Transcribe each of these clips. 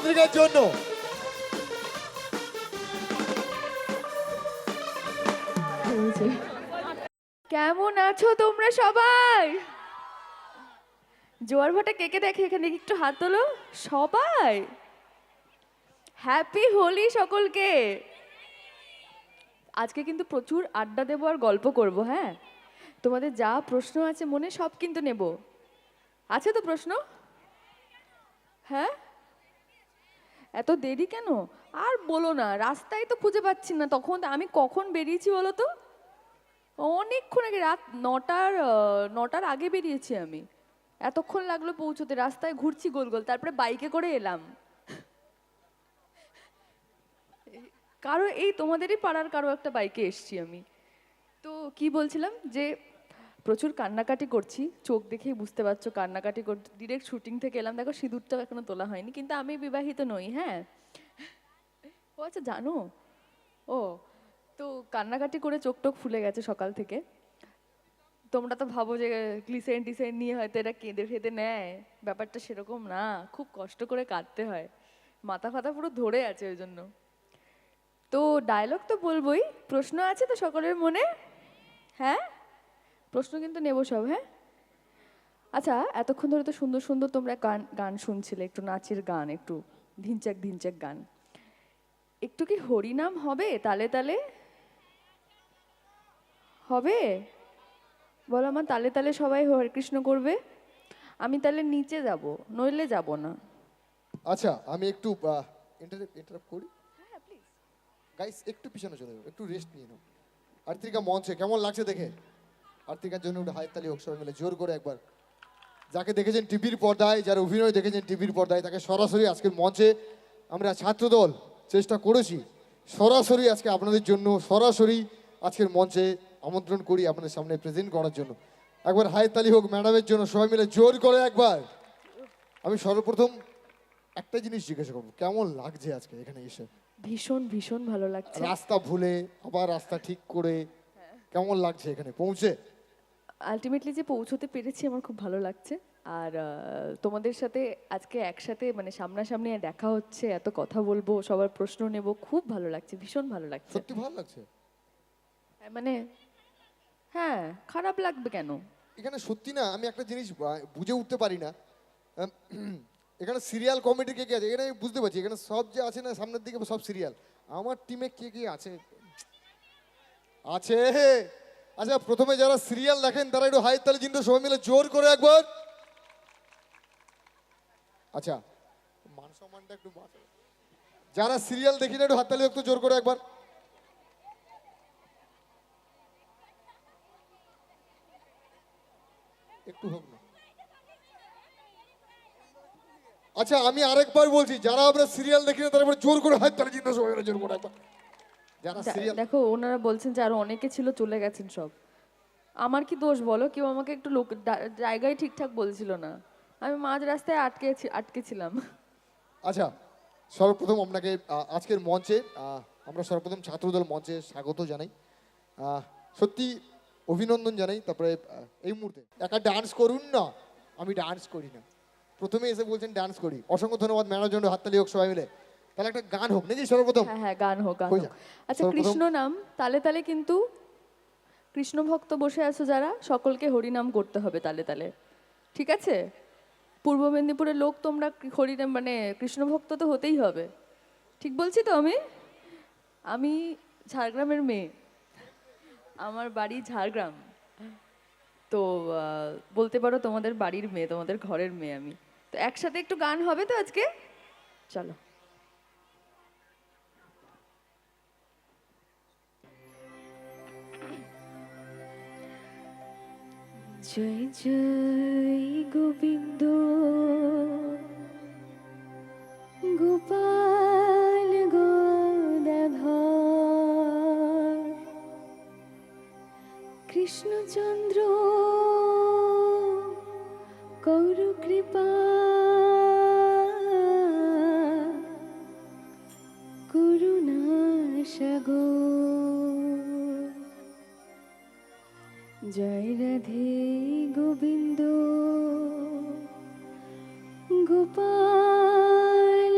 আদ্রিকার জন্য। কেমন আছো তোমরা সবাই? জোয়ার ভাটা কে কে দেখে এখানে একটু হাত তোলো সবাই। হ্যাপি হোলি সকলকে। আজকে কিন্তু প্রচুর আড্ডা দেবো আর গল্প করব, হ্যাঁ? তোমাদের যা প্রশ্ন আছে মনে সব কিন্তু নেব। আছে তো প্রশ্ন? হ্যাঁ, এত দেরি কেন? আর বলো না, রাস্তায় তো খুঁজে পাচ্ছি না। তখন আমি কখন বেরিয়েছি বলো তো? অনেকক্ষণ আগে, রাত 9টার আগে বেরিয়েছি আমি। এতক্ষণ লাগলো পৌঁছতে, রাস্তায় ঘুরছি গোল গোল, তারপরে বাইকে করে এলাম। কারো এই তোমাদেরই পাড়ার কারো একটা বাইকে এসছি আমি। তো কি বলছিলাম যে প্রচুর কান্নাকাটি করছি, চোখ দেখেই বুঝতে পারছো কান্নাকাটি করছি। ডিরেক্ট শুটিং থেকে এলাম, দেখো সিঁদুরটাও এখনো তোলা হয়নি, কিন্তু আমি বিবাহিত নই। হ্যাঁ, ও আচ্ছা জানো। ও, তো কান্নাকাটি করে চোখ টোক ফুলে গেছে সকাল থেকে। তোমরা তো ভাবো যে গ্লিসেন টিসেন নিয়ে হয়তো এটা কেঁদে ফেঁদে নেয়, ব্যাপারটা সেরকম না। খুব কষ্ট করে কাঁদতে হয়, মাথা ফাতা পুরো ধরে আছে ওই জন্য। তো ডায়লগ তো বলবোই, প্রশ্ন আছে তো সকলের মনে? হ্যাঁ, প্রশ্ন কিন্তু নেবো সব, হ্যাঁ? আচ্ছা, এতক্ষণ ধরে তো সুন্দর সুন্দর তোমরা গান গান শুনছিলে, একটু নাচের গান, একটু ধিনচাক ধিনচাক গান। একটু কি হরিনাম হবে তালে তালে? হবে? বলো আমার, তালে তালে সবাই হরে কৃষ্ণ করবে। আমি তাহলে নিচে যাব, নইলে যাব না। আচ্ছা আমি একটু ইন্টারাপ্ট করি। গাইস একটু পিছনে চলে যাও, একটু রেস্ট নিয়ে নাও। আর্তিকা মঞ্চে কেমন লাগছে দেখে? আর্তিকার জন্য একটু হাততালি হোক সবাই মিলে জোর করে একবার। যাকে দেখেছেন টিভির পর্দায়, যার অভিনয় দেখেছেন টিভির পর্দায়, তাকে সরাসরি আজকের মঞ্চে আমরা ছাত্রদল চেষ্টা করেছি সরাসরি আজকে আপনাদের জন্য সরাসরি আজকের মঞ্চে আমন্ত্রণ করি আপনাদের সামনে প্রেজেন্ট করার জন্য। একবার হাততালি হোক ম্যাডামের জন্য সবাই মিলে জোর করে একবার। আমি সর্বপ্রথম একটা জিনিস জিজ্ঞাসা করবো, কেমন লাগছে আজকে এখানে এসে? ভীষণ ভীষণ ভালো লাগছে। রাস্তা ভুলে আবার রাস্তা ঠিক করে কেমন লাগছে এখানে পৌঁছে? আলটিমেটলি যে পৌঁছতে পেরেছি আমার খুব ভালো লাগছে। আর তোমাদের সাথে আজকে একসাথে মানে সামনাসামনি দেখা হচ্ছে, এত কথা বলবো, সবার প্রশ্ন নেব, খুব ভালো লাগছে, ভীষণ ভালো লাগছে। সত্যি ভালো লাগছে। মানে হ্যাঁ, খারাপ লাগবে কেন? এখানে সত্যি না, আমি একটা জিনিস বুঝে উঠতে পারি না। এখানে সিরিয়াল কমেডি কে কে আছে এখানে? আমি বুঝতে পারছি এখানে সব যে আছে না সামনের দিকে সব সিরিয়াল। আমার টিমে কে কে আছে? আছে। আচ্ছা প্রথমে যারা সিরিয়াল দেখেন তারা একটু হাই তালে কিন্তু সবাই মিলে জোর করে একবার। আচ্ছা মান সম্মানটা একটু বাঁচাও। যারা সিরিয়াল দেখি না একটু হাততালি একটু জোর করে একবার। একটু হোক না। আচ্ছা আমি আরেকবার বলছি, যারা আমরা সিরিয়াল দেখি না তারা একবার জোর করে হাততালি কিন্তু সবাই মিলে জোর করে একবার। যারা সিরিয়াল দেখো ওনারা বলছেন যে আরো অনেকে ছিল, চলে গেছেন সব। আমার কি দোষ বলো? কেউ আমাকে একটু লোক জায়গায় ঠিকঠাক বলছিল না, আমি মাঝ রাস্তায় আটকেছিলাম। আচ্ছা সর্বপ্রথম আপনাকে আজকের মঞ্চে আমরা সর্বপ্রথম ছাত্রদল মঞ্চে স্বাগত জানাই। সত্যি অভিনন্দন জানাই। তারপরে এই মুহূর্তে একা ডান্স করুন না, আমি ডান্স করি না, প্রথমে এসে বলছেন ডান্স করি। অসংখ্য ধন্যবাদ ম্যাডামের জন্য, হাততালি হোক সবাই মিলে। তাহলে একটা গান হোক নাকি সর্বপ্রথম? হ্যাঁ হ্যাঁ, গান হোক গান হয়ে হোক। যাক। আচ্ছা, সর্বপ্রথম কৃষ্ণ নাম তালে তালে, কিন্তু কৃষ্ণ ভক্ত বসে আছো যারা, সকলকে হরিনাম করতে হবে তালে তালে, ঠিক আছে? পূর্ব মেদিনীপুরের লোক তোমরা, হরিনাম মানে কৃষ্ণ ভক্ত তো হতেই হবে। ঠিক বলছি তো আমি? আমি ঝাড়গ্রামের মেয়ে, আমার বাড়ি ঝাড়গ্রাম। তো বলতে পারো তোমাদের বাড়ির মেয়ে, তোমাদের ঘরের মেয়ে আমি। তো একসাথে একটু গান হবে তো আজকে, চলো। জয় জয় গোবিন্দ, গোপাল গদাধর, কৃষ্ণচন্দ্র কৌর কৃপা, করুণা সাগর। জয় রাধে গোবিন্দ, গোপাল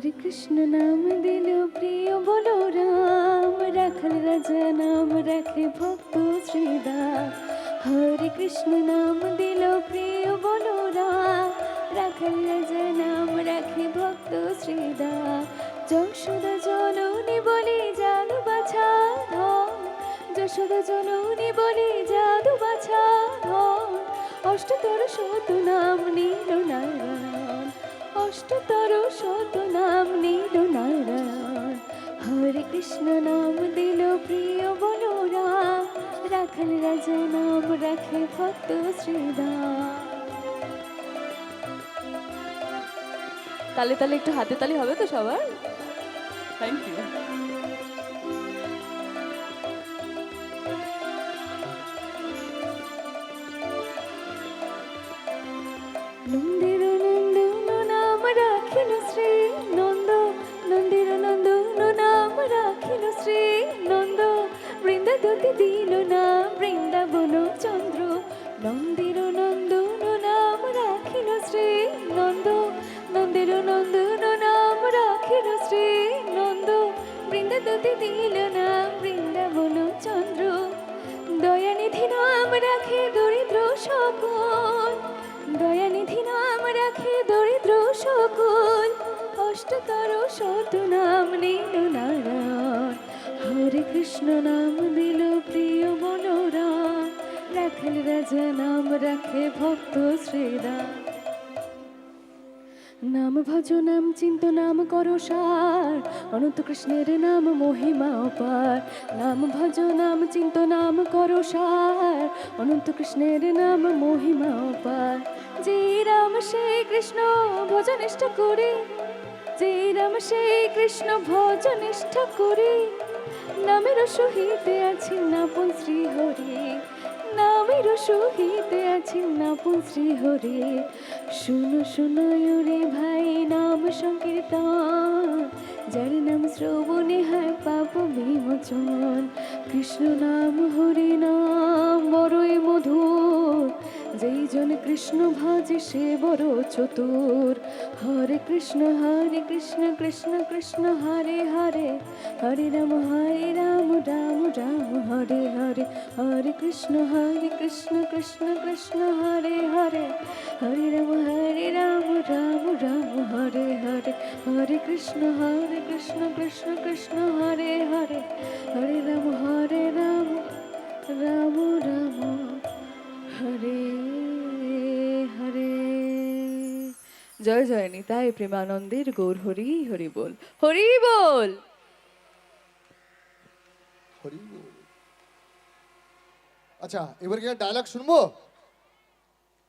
হরে কৃষ্ণ নাম দিল প্রিয় বলো রাম, রাখাল রাজা নাম রাখে ভক্ত শ্রীদাস। হরে কৃষ্ণ নাম দিল প্রিয় বলো রাম, রাখাল রাজা নাম রাখে ভক্ত শ্রীদাস। যশোদা জননী বলি জাদু বাছা ধন, যশোদা জননী বলি জাদু বাছা ধন। অষ্টতর শত নাম নীল নারায়ণ, অষ্টতর শত নাম নীল নারায়ণ। হরে কৃষ্ণ নাম দিল প্রিয় বলো রাম, রাখাল রাজা নাম রাখে ভক্ত শ্রীদাস। তালে তালে একটু হাতে তালি হবে তো সবার? Thank you. নন্দের নন্দন নাম রাখিল শ্রী নন্দ, নন্দের নন্দন নাম রাখিল শ্রী নন্দ। বৃন্দাদতি দিল না বৃন্দাবন চন্দ্র, নন্দের নন্দন নাম রাখিল শ্রী নন্দ, নন্দের নন্দন নাম রাখিল শ্রী নন্দ। বৃন্দাদতি দিল না বৃন্দাবন চন্দ্র। দয়ানিধি নাম রাখে দরিদ্র সকল, দয়ানিধি নাম রাখে দরিদ্র সকল। অষ্টতর শত নাম নীল নারায়ণ। হরে কৃষ্ণ নাম দিল প্রিয় বলো রাম, রাখাল রাজা নাম রাখে ভক্ত শ্রীদাস। নাম ভজ নাম চিন্ত নাম করো সার, অনন্ত কৃষ্ণের নাম মহিমা অপার। নাম ভজ নাম চিন্ত নাম করো সার, অনন্ত কৃষ্ণের নাম মহিমা অপার। যে রাম সে কৃষ্ণ ভজ নিষ্ঠা করে, যে রাম সে কৃষ্ণ ভজ নিষ্ঠা করে। নামের সহিতে আছেন আপন শ্রী হরি, নামের সহিতে আছেন আপন শ্রী হরি। শুনো শুনো রে ভাই নাম সংকীর্তন, যার নাম শ্রবণে হয় পাপ বিমোচন। কৃষ্ণ নাম হরি নাম বড়ই মধুর, যেই জন কৃষ্ণ ভজে সে বড় চতুর। হরে কৃষ্ণ কৃষ্ণ কৃষ্ণ হরে হরে, হরে রাম রাম রাম হরে হরে। হরে কৃষ্ণ কৃষ্ণ কৃষ্ণ হরে হরে, হরে রাম রাম রাম হরে হরে। হরে কৃষ্ণ কৃষ্ণ কৃষ্ণ হরে হরে, হরে রাম রাম রাম হরে হরে। জয় জয় নিতাই প্রেমানন্দের গৌর হরি হরি বল, হরি বল। হরি বল। আচ্ছা এবার কি ডায়লগ শুনবো?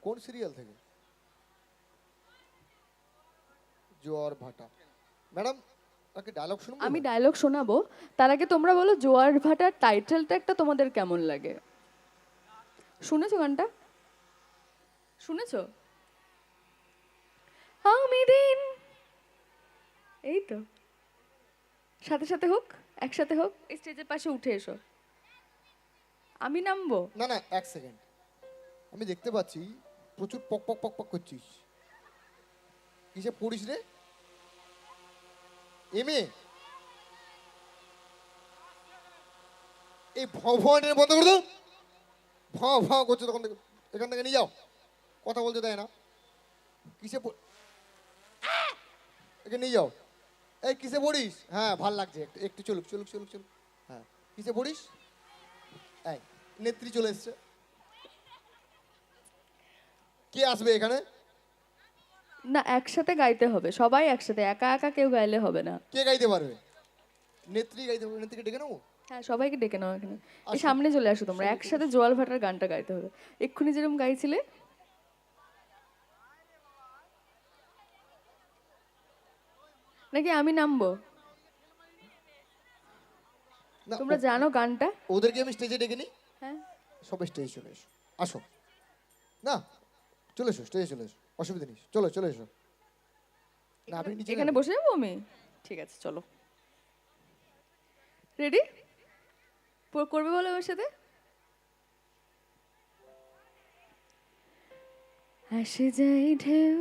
কোন সিরিয়াল থেকে? জোয়ার ভাটা। ম্যাডাম তাকে ডায়লগ শুনবো? আমি ডায়লগ শোনাবো, তার আগে তোমরা বলো জোয়ার ভাটার টাইটেলটা একটা তোমাদের কেমন লাগে? শুনেছো গানটা? শুনেছো? আমি দিন, এই তো সাথে সাথে হোক, একসাথে হোক, স্টেজের পাশে উঠে এসো। আমি নামবো? না না এক সেকেন্ড, আমি দেখতে পাচ্ছি প্রচুর পক পক পক পক করছিস। কিসে পড়িস রে? এমএ? এই ভবনের বন্ধ করে দাও। ভ করছো তখন থেকে, এখান থেকে নিয়ে যাও, কথা বলতে দেয় না। কিসে একে নিয়ে যাও। এই কিসে পড়িস? হ্যাঁ ভাল লাগছে, একটু একটু চলুক চলুক চলুক চলুক। হ্যাঁ কিসে পড়িস? এই নেত্রী চলে এসছে। কে আসবে এখানে? না একসাথে গাইতে হবে, সবাই একসাথে, একা একা কেউ গাইলে হবে না। কে গাইতে পারবে? নেত্রী গাইতে পারবে। নেত্রীকে ডেকে নেবো? হ্যাঁ সবাইকে ডেকে নাও এখানে, এই আসো। সামনে চলে আসো তোমরা, একসাথে জোয়ার ভাটার গানটা গাইতে হবে। এক্ষুনি যেরকম গাইছিলে। নাকি আমি নামবো? না তোমরা জানো গানটা? ওদেরকে আমি স্টেজে ডেকে নিই। হ্যাঁ সবাই স্টেজে চলে এসো, আসো। না চলে এসো, স্টেজে চলে এসো, অসুবিধা নেই, চলো চলে এসো। না আপনি নিচে এখানে নামুন। বসে যাবো আমি? ঠিক আছে চলো। রেডি? করবে বলো আমার সাথে। আসে যাই ঢেউ,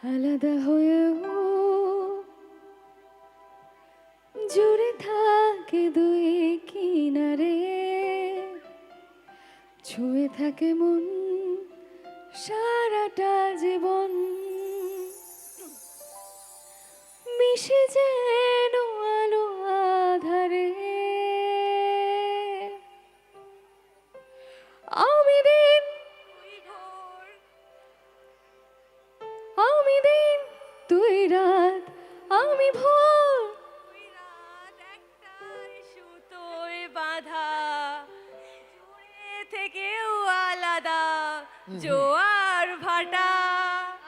আলাদা হয়েও জুড়ে থাকে দুই কিনারে, ছুঁয়ে থাকে মন সারাটা জীবন, মিশে যেন আলো আধারে। আমি দিন আমি দিন তুই রাত, আমি ভোর, সুতোয় বাঁধা জুড়ে থেকেও আলাদা জোয়ার ভাটা।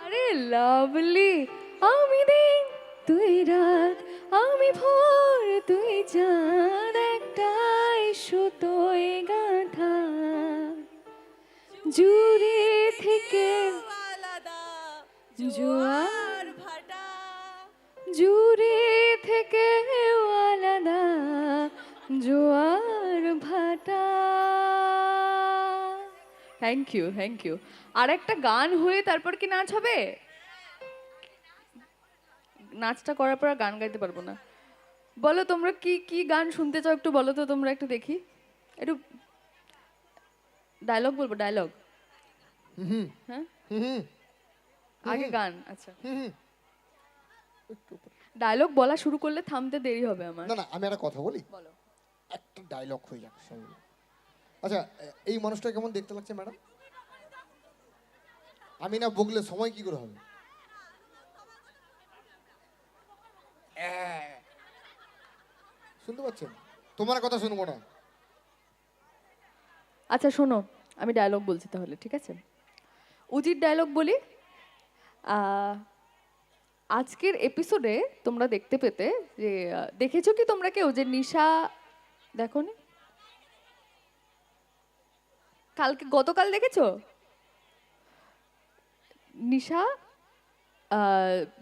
আরে লাভলি। আমি দিন তুই রাত, আমি ভোর, তুই চাঁদ, একটাই সুতোয় গাঁথা জুড়ে থেকে আলাদা জোয়ার ভাটা। জুড়ে থেকে আলাদা জোয়ার ভাটা। Thank you, thank you. আর একটা গান হয়ে তারপর কি নাচ হবে? নাচটা করার পর আর গান গাইতে পারবো না। বলো তোমরা কি কি গান শুনতে চাও, একটু বলো তো তোমরা, একটু দেখি। একটু ডায়লগ বলবো, ডায়লগ। হ্যাঁ, হুম আগে গান। আচ্ছা, হুম একটু ডায়লগ বলা শুরু করলে থামতে দেরি হবে আমার। না না, আমি একটা কথা বলি, বলো। একটা ডায়লগ হয়ে যাক সঙ্গে। আচ্ছা, এই মানুষটা কেমন দেখতে লাগছে ম্যাডাম? আমি না বগলে সময় কি করে হবে? শুনতে পাচ্ছেন? তোমার কথা শুনবো না। আচ্ছা শোনো, আমি ডায়লগ বলছি তাহলে, ঠিক আছে? উজির ডায়লগ বলি। আজকের এপিসোডে তোমরা দেখতে পেতে যে দেখেছো কি তোমরা কেউ যে নিশা দেখোনি? গতকাল দেখেছো? নিশা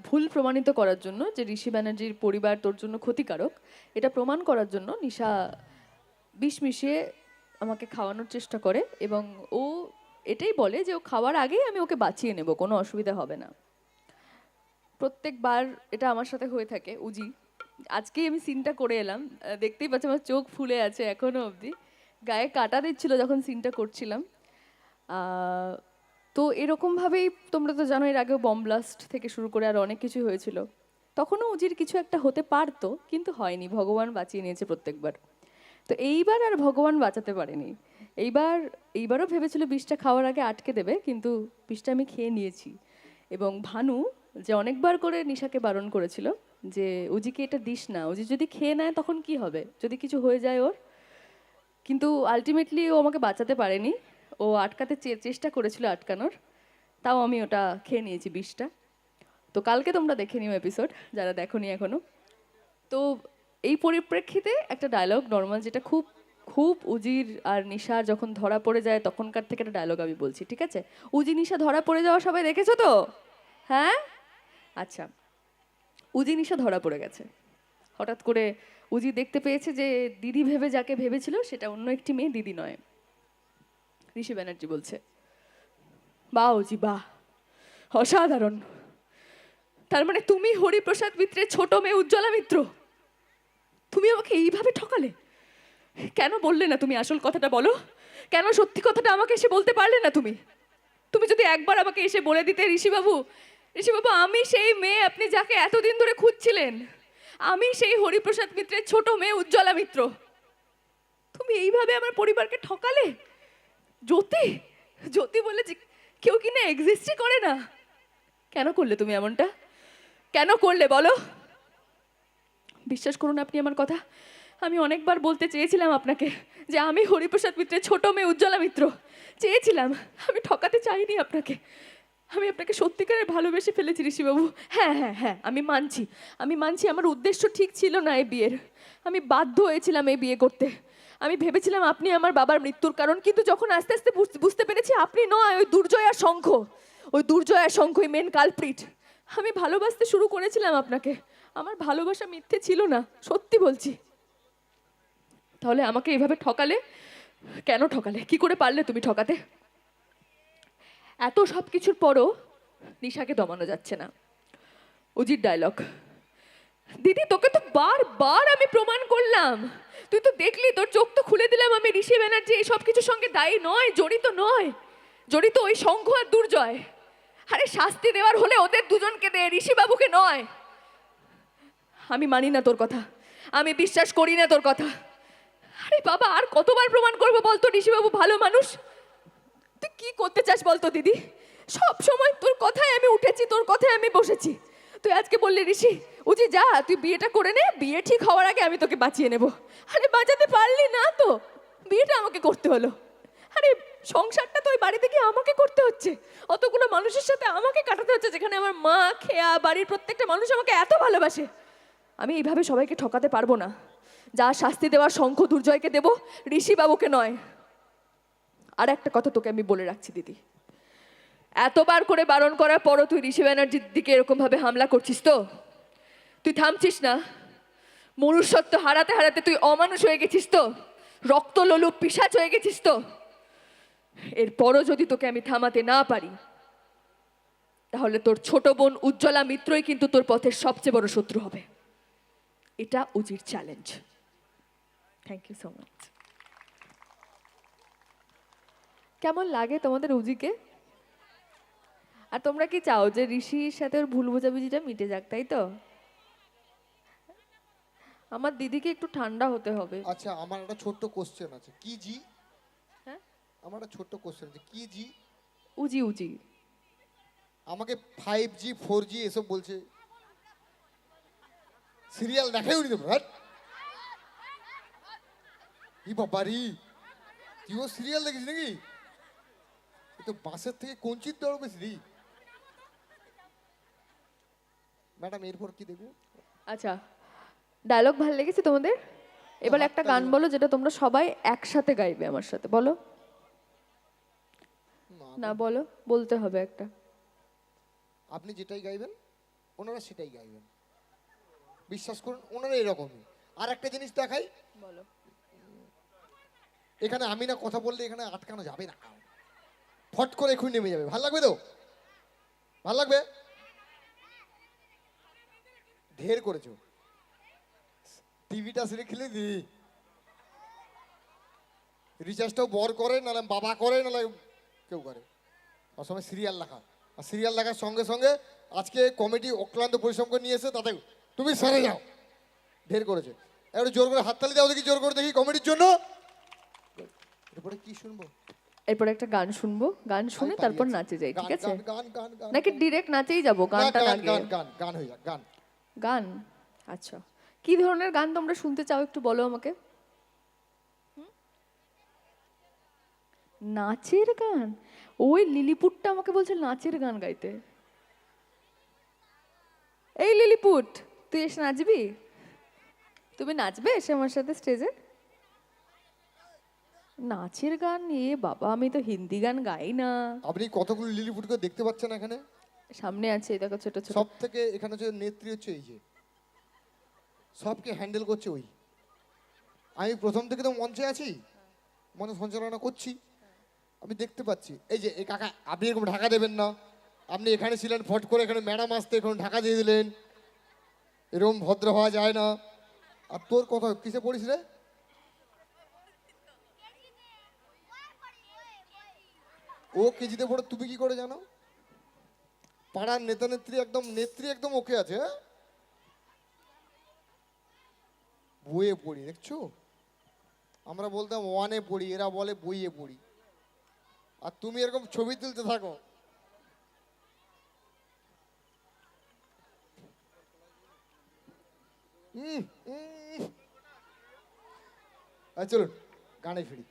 ভুল প্রমাণিত করার জন্য যে ঋষি ব্যানার্জির পরিবার তোর জন্য ক্ষতিকারক, এটা প্রমাণ করার জন্য নিশা বিষ মিশিয়ে আমাকে খাওয়ানোর চেষ্টা করে, এবং ও এটাই বলে যে ও খাওয়ার আগেই আমি ওকে বাঁচিয়ে নেব, কোনো অসুবিধা হবে না। প্রত্যেকবার এটা আমার সাথে হয়ে থাকে উজি। আজকেই আমি সিনটা করে এলাম, দেখতেই পাচ্ছি আমার চোখ ফুলে আছে এখনো অবধি, গায়ে কাটা দিচ্ছিল যখন সিনটা করছিলাম। তো এরকমভাবেই তোমরা তো জানো এর আগেও বম ব্লাস্ট থেকে শুরু করে আর অনেক কিছু হয়েছিল, তখনও উজির কিছু একটা হতে পারতো, কিন্তু হয়নি, ভগবান বাঁচিয়ে নিয়েছে প্রত্যেকবার। তো এইবার আর ভগবান বাঁচাতে পারেনি। এইবারও ভেবেছিল বিষটা খাওয়ার আগে আটকে দেবে, কিন্তু বিষটা আমি খেয়ে নিয়েছি। এবং ভানু যে অনেকবার করে নিশাকে বারণ করেছিল যে উজিকে এটা দিস না, উজি যদি খেয়ে নেয় তখন কি হবে, যদি কিছু হয়ে যায় ওর। কিন্তু আলটিমেটলি ও আমাকে বাঁচাতে পারেনি, ও আটকাতে চেষ্টা করেছিল আটকানোর, তাও আমি ওটা খেয়ে নিয়েছি বিষটা। তো কালকে তোমরা দেখে নিও এপিসোড, যারা দেখোনি এখনো। তো এই পরিপ্রেক্ষিতে একটা ডায়লগ নর্মাল, যেটা খুব খুব উজির আর নিশার যখন ধরা পড়ে যায় তখনকার থেকে একটা ডায়লগ আমি বলছি, ঠিক আছে? উজি নিশা ধরা পড়ে যাওয়া সবাই দেখেছো তো? হ্যাঁ, আচ্ছা। উজি নিশা ধরা পড়ে গেছে। হঠাৎ করে উজি দেখতে পেয়েছে যে দিদি ভেবে যাকে ভেবেছিল সেটা অন্য একটি মেয়ে, দিদি নয়। ঋষি ব্যানার্জি বলছে, বাহ উজি বাহ, অসাধারণ। তার মানে তুমি হরিপ্রসাদ মিত্রের ছোট মেয়ে উজ্জ্বলা মিত্র? তুমি আমাকে এইভাবে ঠকালে? কেন বললে না তুমি আসল কথাটা? বলো, কেন সত্যি কথাটা আমাকে এসে বলতে পারলে না তুমি? তুমি যদি একবার আমাকে এসে বলে দিতে, ঋষিবাবু, ঋষিবাবু আমি সেই মেয়ে আপনি যাকে এতদিন ধরে খুঁজছিলেন, আমি সেই হরিপ্রসাদ মিত্রের ছোট মেয়ে উজ্জ্বলা মিত্র। তুমি এইভাবে আমার পরিবারকে ঠকালে। জ্যোতি, জ্যোতি বলে যে কেউ কিনা এক্সিস্টই করে না। কেন করলে তুমি এমনটা? কেন করলে বলো? বিশ্বাস করুন আপনি আমার কথা, আমি অনেকবার বলতে চেয়েছিলাম আপনাকে যে আমি হরিপ্রসাদ মিত্রের ছোট মেয়ে উজ্জ্বলা মিত্র। চেয়েছিলাম, আমি ঠকাতে চাইনি আপনাকে। আমি আপনাকে সত্যিকারের ভালোবেসে ফেলেছি ঋষিবাবু। হ্যাঁ হ্যাঁ হ্যাঁ, আমি মানছি আমার উদ্দেশ্য ঠিক ছিল না এই বিয়ের। আমি বাধ্য হয়েছিলাম এই বিয়ে করতে। আমি ভেবেছিলাম আপনি আমার বাবার মৃত্যুর কারণ, কিন্তু যখন আস্তে আস্তে বুঝতে পেরেছি আপনি নয়, ওই দুর্জয় আর শঙ্খ, ওই দুর্জয় আর শঙ্খই মেন কালপ্রিট। আমি ভালোবাসতে শুরু করেছিলাম আপনাকে, আমার ভালোবাসা মিথ্যে ছিল না, সত্যি বলছি। তাহলে আমাকে এভাবে ঠকালে কেন? ঠকালে কি করে পারলে তুমি ঠকাতে? এত সব কিছুর পরও নিশাকে দমানো যাচ্ছে না। অজির ডায়লগ, দিদি তোকে তো বারবার আমি প্রমাণ করলাম, তুই তো দেখলি, তোর চোখ তো খুলে দিলাম আমি, ঋষি ব্যানার্জি এই সব কিছুর সঙ্গে দায়ী নয়, জড়িত নয়, জড়িত ওই শঙ্খ আর দুর্জয়। আরে শাস্তি দেওয়ার হলে ওদের দুজনকে দে, ঋষি বাবুকে নয়। আমি মানি না তোর কথা, আমি বিশ্বাস করি না তোর কথা। আরে বাবা, আর কতবার প্রমাণ করবো বলতো ঋষিবাবু ভালো মানুষ? তুই কি করতে চাস বলতো দিদি? সব সময় তোর কথায় আমি উঠেছি, তোর কথায় আমি বসেছি। তুই আজকে বললি ঋষি উজি যা, তুই বিয়েটা করে নে, বিয়ে ঠিক হওয়ার আগে আমি তোকে বাঁচিয়ে নেব। আরে বাঁচাতে পারলি না তো, বিয়েটা আমাকে করতে হলো। আরে সংসারটা তো ওই বাড়িতে গিয়ে আমাকে করতে হচ্ছে, অতগুলো মানুষের সাথে আমাকে কাটাতে হচ্ছে, যেখানে আমার মা, খেয়া, বাড়ির প্রত্যেকটা মানুষ আমাকে এত ভালোবাসে। আমি এইভাবে সবাইকে ঠকাতে পারবো না। যা শাস্তি দেওয়ার শঙ্খ দুর্জয়কে দেব, ঋষি বাবুকে নয়। আর একটা কথা তোকে আমি বলে রাখছি দিদি, এতবার করে বারণ করার পরও তুই ঋষি ব্যানার্জির দিকে এরকম ভাবে হামলা করছিস তো? তুই থামছিস না? মনুষ্যত্ব হারাতে হারাতে তুই অমানুষ হয়ে গেছিস তো? রক্তলোলুপ পিশাচ হয়ে গেছিস তো? এরপরও যদি তোকে আমি থামাতে না পারি, তাহলে তোর ছোট বোন উজ্জ্বলা মিত্রই কিন্তু তোর পথের সবচেয়ে বড় শত্রু হবে। এটা উজির challenge. Thank you so much. কেমন লাগে তোমাদের উজিকে? আর তোমরা কি চাও যে ঋষির সাথে ওর ভুল বোঝাবুঝিটা মিটে যাক, তাই তো? আমার দিদিকে একটু ঠান্ডা হতে হবে। আচ্ছা, আমার একটা ছোট্ট কোশ্চেন আছে। কি জি? হ্যাঁ, আমার একটা ছোট্ট কোশ্চেন আছে। কি জি? উজি উজি। আমাকে 5G 4G এসব বলছে। সিরিয়াল দেখাই উনি তো ভাট। কি বাবারি, তুইও সিরিয়াল দেখিস নাকি? এ তো বাসের থেকে কঞ্চির দর বেশি রে। ম্যাডাম এরপর কি দেখবো? আচ্ছা, ডায়লগ ভালো লেগেছে তোমাদের? এবার একটা গান বলো যেটা তোমরা সবাই একসাথে গাইবে আমার সাথে, বলো। না বলো, বলতে হবে একটা। আপনি যেটাই গাইবেন ওনারা সেটাই গাইবেন, বিশ্বাস করুন ওনারা এরকমই। আর একটা জিনিস দেখাই, বলো। এখানে আমি না কথা বললে এখানে আটকানো যাবে না, ফট করে এক্ষুনি নেমে যাবে। ভাল লাগবে তো? ভাল লাগবে? ঢের করেছো, টিভিটা সেরে খেলে দি, রিচার্জটাও বর করে, নাহলে বাবা করে, নাহলে কেউ করে। সবসময় সিরিয়াল দেখা, আর সিরিয়াল দেখার সঙ্গে সঙ্গে আজকে কমেডি অক্লান্ত পরিশ্রম করে নিয়ে এসে তাতে তুমি সেরে যাও। ঢের করেছে। এবারে জোর করে হাততালি দাও দেখি, জোর করে দেখি কমেডির জন্য। এরপরে কি শুনবো? এরপর একটা গান শুনবো, গান শুনে আমি তারপর পালিয়ে নাচে যাই, ঠিক আছে? গান গান গান গান নাকি ডিরেক্ট নাচেই যাবো? না, গানটা গান আগে। গান গান গান হয়ে যাক, গান। গান, আচ্ছা। কি ধরনের গান তোমরা শুনতে চাও একটু বলো আমাকে। নাচের গান? ওই লিলিপুটটা আমাকে বলছে নাচের গান গাইতে। এই লিলিপুট, তুই এসে নাচবি? তুমি নাচবে এসে আমার সাথে স্টেজে? নাচের গান? এ বাবা, আমি তো হিন্দি গান গাই না। আপনি কতগুলো লিলিপুটকে দেখতে পাচ্ছেন এখানে? সামনে আছে, দেখো ছোট ছোট। সব থেকে এখানে যে নেত্রী হচ্ছে এই যে, সবকে হ্যান্ডেল করছে ওই। আমি প্রথম থেকে তো মঞ্চে আছি, মনে সঞ্চালনা করছি, আমি দেখতে পাচ্ছি। এই যে এই কাকা, আপনি এরকম ঢাকা দেবেন না। আপনি এখানে ছিলেন, ফট করে এখানে ম্যাডাম আসতে এখন ঢাকা দিয়ে দিলেন, এরকম ভদ্র হওয়া যায় না। আর তোর কথা কিসে পড়িস রে? ও কেজিতে পড়ে, তুমি কি করে জানো? পাড়ার নেতা নেত্রী একদম ওকে আছে। হ্যাঁ, বইয়ে পড়ি, দেখছো? আমরা বলতাম ওয়ানে পড়ি, এরা বলে বইয়ে পড়ি। আর তুমি এরকম ছবি তুলতে থাকো। চলুন গানে ফিরি।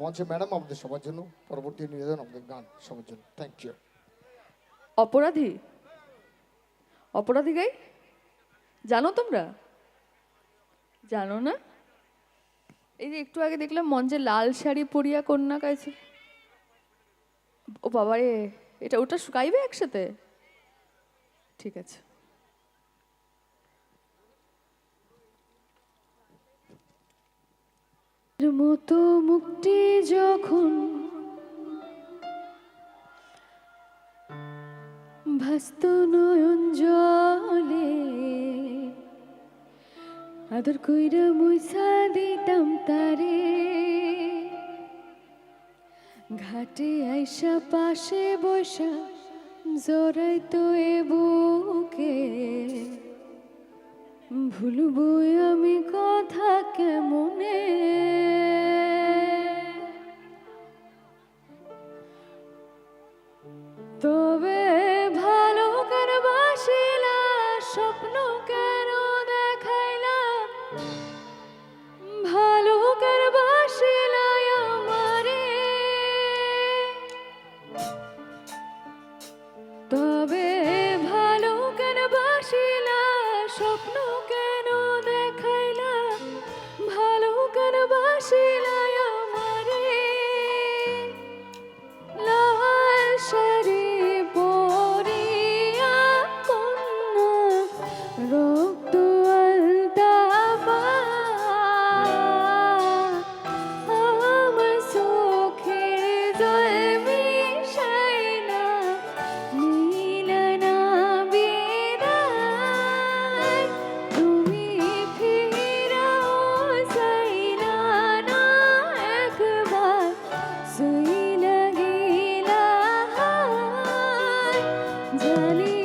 মঞ্চে ম্যাডাম আমাদের সবার জন্য পরবর্তী নিবেদন, আমাদের গান সবার জন্য। Thank you. অপরাধী, অপরাধী গাই, জানো তোমরা? জানো না? এই যে একটু আগে দেখলাম মঞ্চে লাল শাড়ি পরিয়া কন্যা গাইছে। ও বাবারে, এটা ওটা গাইবে একসাথে? ঠিক আছে। মতো মুক্তি যখন ভাস্ত নয়ন জলে আদর কইরা মুইসা দিতাম তারে, ঘাটে আইসা পাশে বসা জড়াইতো এ বুকে, ভুলবো আমি কথা কেমনে। তবে ভালো কার বাসিলা স্বপ্ন কেন দেখাইলা, ভালো কার বাসিলা আমারে। তবে ভালো কেন বাসিলা স্বপ্ন কেন দেখাইলা, ভালো কেন বাসিলা আমারে। লাল শাড়ি পরিয়া কন্যা রক্ত আলতা পা, আমার চোখের জল মিশাইলা নিলা না বিদায়। তুমি ফিরাও চাইলা না একবার, শুইলা গেলা হায়। জানি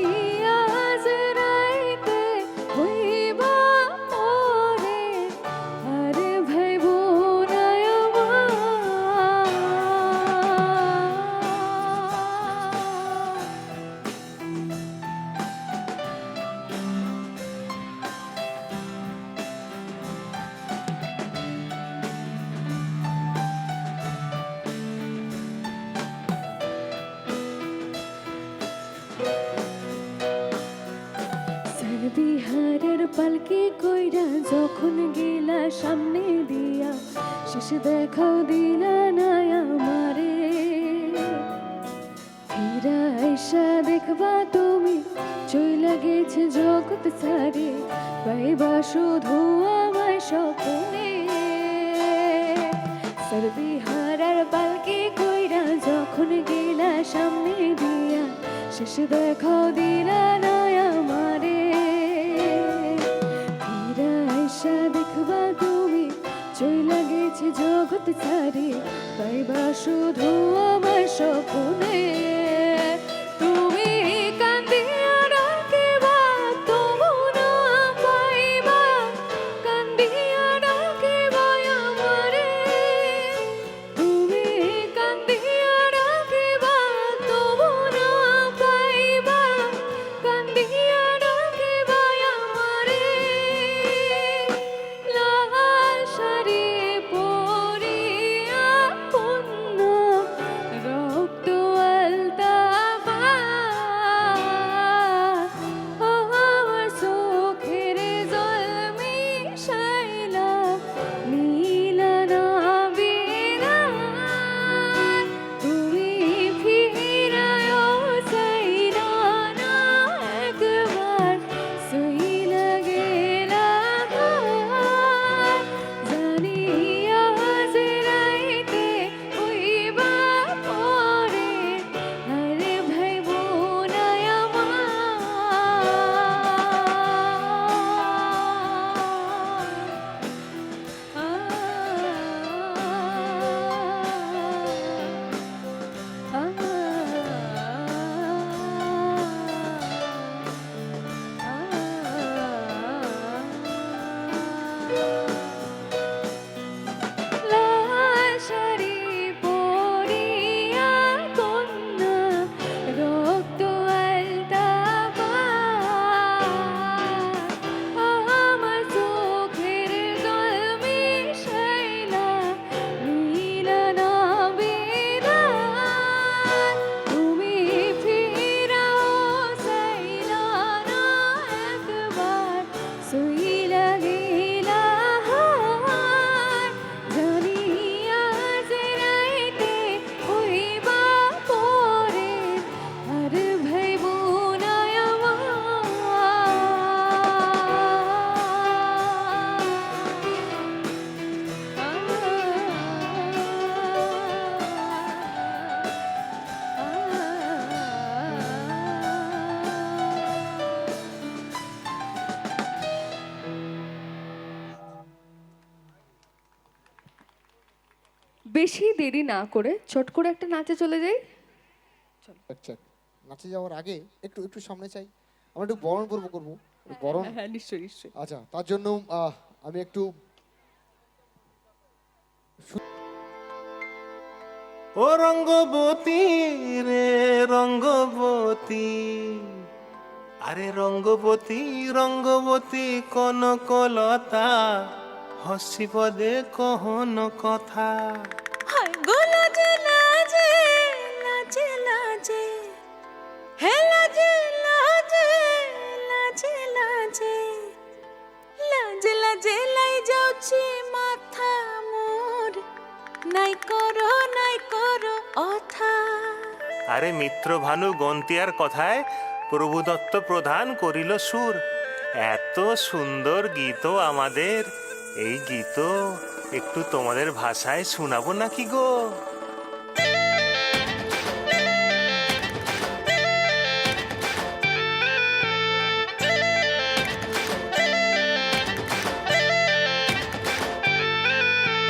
আজ রাইতে হইবা মোরে, আর ভাইব না আমার। বিহারের পালকি কইরা যখন গেলা সামনে দিয়া, শেষ দেখাও দিলা না আমারে। ফিরা আইসা দেখবা তুমি চইলা গেছে জগৎ সারে, পাইবা শুধু আমায় স্বপ্নে। বিহারের পালকি কইরা যখন গেলা সামনে দিয়া, শেষ দেখাও দিলা না আমারে। ফিরা আইসা দেখবা তুমি চইলা গেছে জগৎ ছাড়ি, পাইবা শুধু আমার স্বপ্নে। তুমি কান্দিয়া ডাকিবা তবু না পাইবা, কান্দিয়া ডাকিবা আমারে। তুমি কান্দিয়া ডাকিবা তবু না পাইবা, কান্দিয়া ডাকিবা আমারে। লাল শাড়ি পরিয়া কন্যা রক্ত আলতা বেশি দেরি না করে চট করে একটা নাচে চলে যাই। আচ্ছা, নাচে যাওয়ার আগে একটু একটু সামনে চাই, আমরা একটু বরণ পর্ব করবো, বরণ। হ্যাঁ নিশ্চয়ই নিশ্চয়ই। আচ্ছা, তার জন্য আমি একটু ও রঙ্গবতী রে রঙ্গবতী, আরে রঙ্গবতী রঙ্গবতী কনকলতা, হসি পদে কহন কথা। হায় গো লাজে লাজে লাজে লাজে, হে লাজে লাজে লাজে লাজে, লাজে লাজে লাই যাଉଛି মাথা মোর, নাই করো অথা। আরে মিত্র ভানু গন্তিয়ার কথায় প্রভু দত্ত প্রধান করিল সুর। এত সুন্দর গীত আমাদের, এই গীত একটু তোমাদের ভাষায় শোনাবো নাকি গো?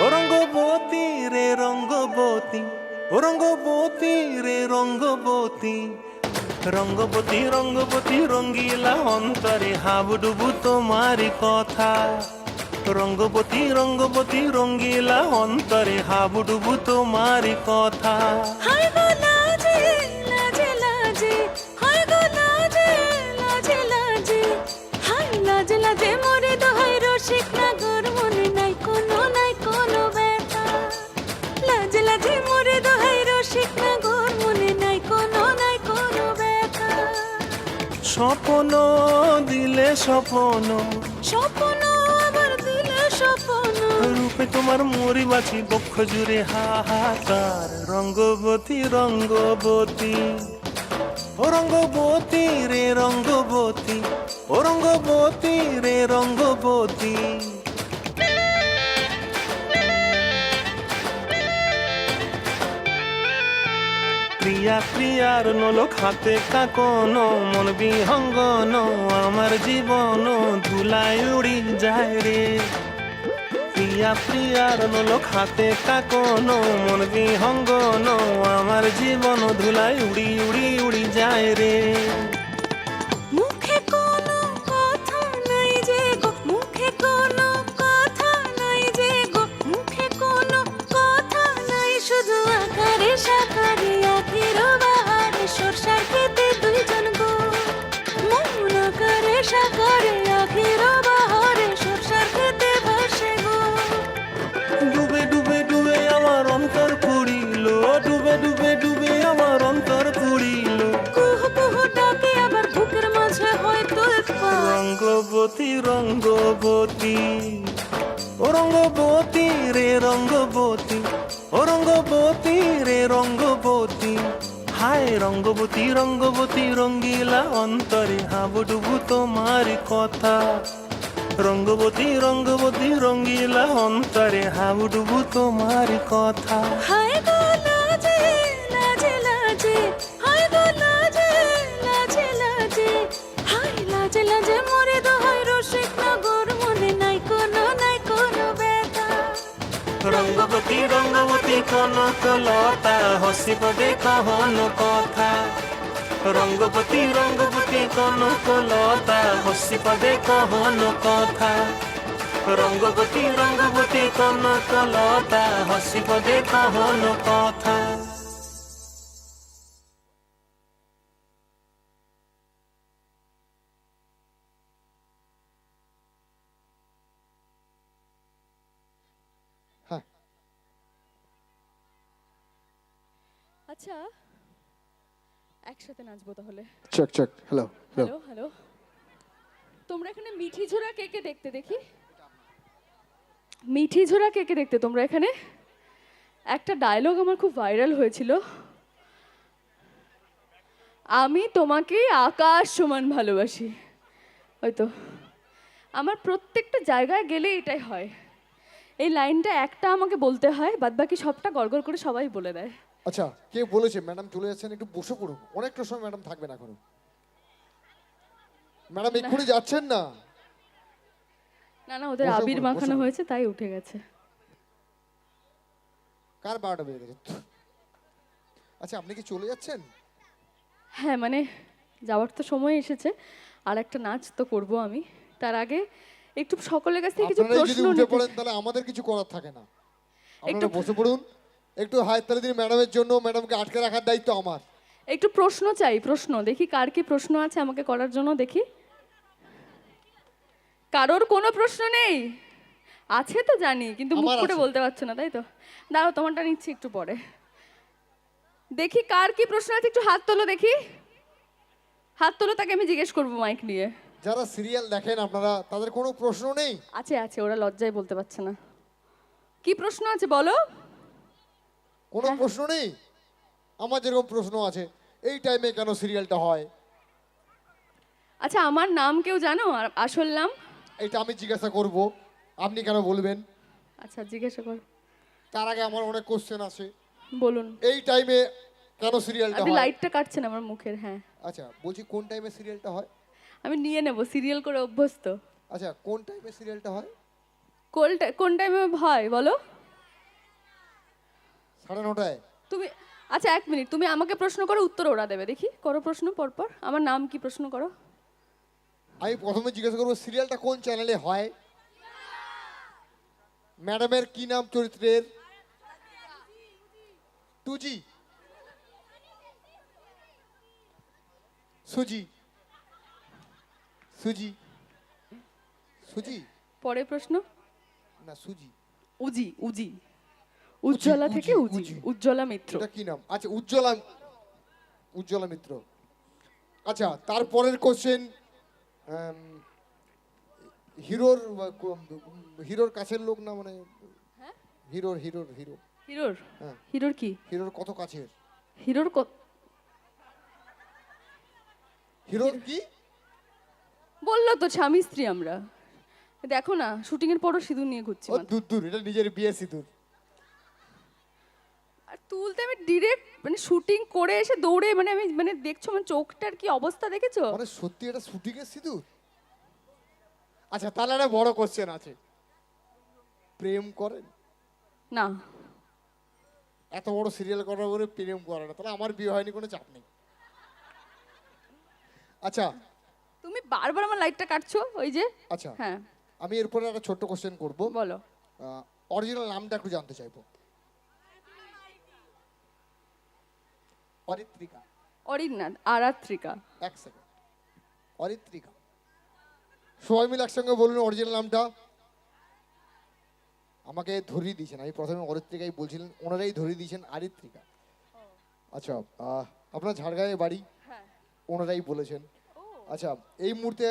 ও রঙ্গবতী রে রঙ্গবতী, ও রঙ্গবতী রে রঙ্গবতী, রঙ্গবতী রঙ্গবতী রঙ্গিলা অন্তরে হাবুডুবু তোমারি কথা। রঙ্গবতী রঙ্গবতী রঙ্গিলা অন্তরে হাবুডুবু তোমারি কথা। হায় গো লাজে লাজে লাজে, হায় গো লাজে লাজে লাজে, হায় লাজে লাজে মোরে দোহাই রসিক নাগর, মনে নাই কোনো ব্যথা। লাজে লাজে মোরে দোহাই রসিক নাগর, মনে নাই কোনো ব্যথা। স্বপ্ন দিলে স্বপ্ন, স্বপ্ন আবার দিলে স্বপ্ন, রূপে তোমার মরি বাছি বক্ষ জুড়ে হাহাকার। রঙ্গবতী রঙ্গবতী, ও রঙ্গবতী রে রঙ্গবতী, ও রঙ্গবতী রে রঙ্গবতী। প্রিয়া প্রিয়ার নলক হাতে কাকন, মন বিহঙ্গন আমার জীবন ধুলায় উড়ি যায় রে। প্রিয়া প্রিয়ার নলক হাতে কাকন, মন বিহঙ্গন আমার জীবন ধুলায় উড়ি উড়ি উড়ি যায় রে। মুখে কোনো কথা নাই যে গো, মুখে কোনো কথা নাই যে গো, মুখে কোনো কথা নাই, শুধু আকারে সাকারে আখির বাহারে সরষার খেতে দুইজন গো। মন আকারে সাকারে আখির বাহারে সরষার খেতে ভাসে গো। ডুবে ডুবে ডুবে আমার অন্তর পুড়িল, ডুবে ডুবে ডুবে আমার অন্তর পুড়িল। কুহু কুহু ডাকে আবার বুকের মাঝে হয়তো পা। রঙ্গবতী রঙ্গবতী, ও রঙ্গবতী রে রঙ্গবতী, ও রঙ্গবতী রে রঙ্গবতী। হায় রঙ্গবতী রঙ্গবতী রঙ্গিলা অন্তরে হাবুডুবু তোমারি কথা। রঙ্গবতী রঙ্গবতী রঙ্গিলা অন্তরে হাবুডুবু তোমারি কথা। হায় গো লাজে লাজে লাজে, হায় গো লাজে লাজে লাজে, হায় লাজে লাজে মোরে দোহাই রসিক নগর, মনে নাই কোনো ব্যথা। রঙ্গবতী রঙ্গবতী কনকলতা, হসি পদে কহন কথা। রঙ্গবতী রঙ্গবতী কনকলতা, হসি পদে কহন কথা। রঙ্গবতী রঙ্গবতী কনকলতা, হসি পদে কহন কথা। হ্যাঁ, আচ্ছা একসাথে নাচবো তাহলে। Check check, hello hello. Hello hello, তোমরা এখানে মিঠি ঝোড়া কে কে দেখতে দেখি? মিঠি ঝোড়া কে কে দেখতে তোমরা এখানে? একটা ডায়লগ আমার খুব ভাইরাল হয়েছিল, আমি তোমাকে আকাশ সমান ভালোবাসি। হয়তো আমার প্রত্যেকটা জায়গায় গেলে এটাই হয়, এই লাইনটা একটা আমাকে বলতে হয়, বাদ বাকি সবটা গড়গড় করে সবাই বলে দেয়। আচ্ছা, কে বলেছে ম্যাডাম চলে যাচ্ছেন? একটু বসে পড়ুন, অনেকটা সময় ম্যাডাম থাকবেন এখনো। ম্যাডাম এক্ষুনি যাচ্ছেন না? না না, ওদের বসে আবির পড়ুন, মাখানো বসে পড়ুন। হয়েছে তাই উঠে গেছে। কার 12টা বেজে গেছে? আচ্ছা আপনি কি চলে যাচ্ছেন? হ্যাঁ মানে যাওয়ার তো সময় এসেছে, আর একটা নাচ তো করব আমি, তার আগে একটু সকলের কাছ থেকে কিছু আপনারাই যদি প্রশ্ন উঠে নিতে পড়েন তাহলে আমাদের কিছু করার থাকে না। আপনারা একটু- বসে পড়ুন, একটু হাততালি দিন ম্যাডামের জন্য। ম্যাডামকে আটকে রাখার দায়িত্ব আমার। একটু প্রশ্ন চাই, প্রশ্ন দেখি কার কি প্রশ্ন আছে আমাকে করার জন্য, দেখি কারোর কোনো প্রশ্ন নেই? আছে তো জানি, কিন্তু মুখ আমার করে আছে। বলতে পারছো না, তাই তো? দাঁড়াও, তোমারটা নিচ্ছি একটু পরে। দেখি কার কি প্রশ্ন আছে, একটু হাত তোলো দেখি, হাত তোলো, তাকে আমি জিজ্ঞেস করবো মাইক নিয়ে। যারা সিরিয়াল দেখেন আপনারা, তাদের কোনো প্রশ্ন নেই? আছে আছে, ওরা লজ্জায় বলতে পারছে না। কি প্রশ্ন আছে বলো? কোনো প্রশ্ন নেই? আমার যেরকম প্রশ্ন আছে, এই টাইমে কেন সিরিয়ালটা হয়? আচ্ছা আমার নাম কেউ জানো, আর আসল নাম? এটা আমি জিজ্ঞাসা করব, আপনি কেন বলবেন? আচ্ছা জিজ্ঞাসা কর, তার আগে আমার অনেক কোশ্চেন আছে। বলুন। এই টাইমে কেন সিরিয়ালটা আপনি হয়? লাইটটা কাটছেন আমার মুখের, হ্যাঁ। আচ্ছা বলছি কোন টাইমে সিরিয়ালটা হয়? আমি নিয়ে নেব, সিরিয়াল করে অভ্যস্ত। আচ্ছা কোন টাইমে সিরিয়ালটা হয়? কোন টাইমে হয় বলো? 9:30। তুমি আচ্ছা এক মিনিট, তুমি আমাকে প্রশ্ন করো, উত্তর ওরা দেবে, দেখি করো প্রশ্ন পরপর। আমার নাম কি প্রশ্ন করো। আমি প্রথমে জিজ্ঞাসা করবো সিরিয়ালটা কোন চ্যানেলে হয়? ম্যাডামের কি নাম চরিত্রের? 2G। সুজি। সুজি। সুজি পরের প্রশ্ন। না সুজি। উজি উজি, উজ্জ্বলা উজি, থেকে উজি, উজি। উজ্জ্বলা মিত্র। এটা কি নাম? আচ্ছা উজ্জ্বলা, উজ্জ্বলা মিত্র। আচ্ছা তারপরের কোশ্চেন, হিরোর হিরোর কাছের লোক না, মানে হিরোর হিরোর হিরো হিরোর? হ্যাঁ। হিরোর কি? হিরোর কত কাছের? হিরোর হিরোর কি? বললো তো স্বামী স্ত্রী আমরা। দেখো না, শুটিং এর পরও সিঁদুর নিয়ে ঘুরছি ও মাথায়। দূর দূর, এটা নিজের বিয়ে সিঁদুর। আর তুলতে আমি ডিরেক্ট মানে শুটিং করে এসে দৌড়ে, মানে আমি মানে দেখছো আমার চোখটার কি অবস্থা দেখেছো? মানে সত্যি এটা শুটিং এর সিঁদুর? আচ্ছা তাহলে একটা বড় কোশ্চেন আছে, প্রেম করেন? না। এত বড় সিরিয়াল করার পরে প্রেম করে না, তাহলে আমার বিয়ে হয়নি, কোনো চাপ নেই। আচ্ছা তুমি বারবার আমার লাইটটা কাটছো, ওই যে। আচ্ছা হ্যাঁ আমি এরপরে একটা ছোট্ট কোশ্চেন করব। বলো। অরিজিনাল নামটা একটু জানতে চাইবো। অরিত্রিকা। অরিন্নাথ আরাত্রিকা। এক সেকেন্ড, অরিত্রিকা। সবাই মিলে একসঙ্গে বলুন অরিজিনাল নামটা। আমাকে ধরিয়ে দিয়েছেন, আমি প্রথমে অরিত্রিকাই বলছিলেন, ওনারাই ধরিয়ে দিয়েছেন আরিত্রিকা। আচ্ছা আপনার ঝাড়গ্রামে বাড়ি, হ্যাঁ। ওনারাই বলেছেন। আচ্ছা এই মুহূর্তে